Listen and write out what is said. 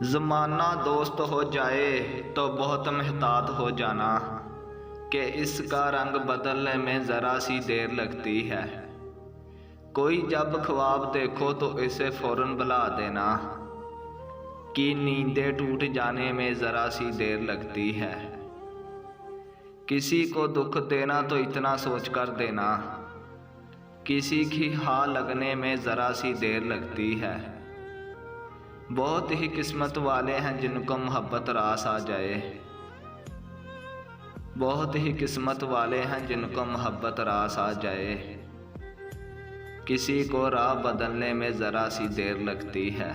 ज़माना दोस्त हो जाए तो बहुत महतात हो जाना कि इसका रंग बदलने में ज़रा सी देर लगती है। कोई जब ख्वाब देखो तो इसे फ़ौरन बुला देना कि नींदें टूट जाने में ज़रा सी देर लगती है। किसी को दुख देना तो इतना सोच कर देना, किसी की हाँ लगने में ज़रा सी देर लगती है। बहुत ही किस्मत वाले हैं जिनको मोहब्बत रास आ जाए, बहुत ही किस्मत वाले हैं जिनको मोहब्बत रास आ जाए। किसी को राह बदलने में ज़रा सी देर लगती है।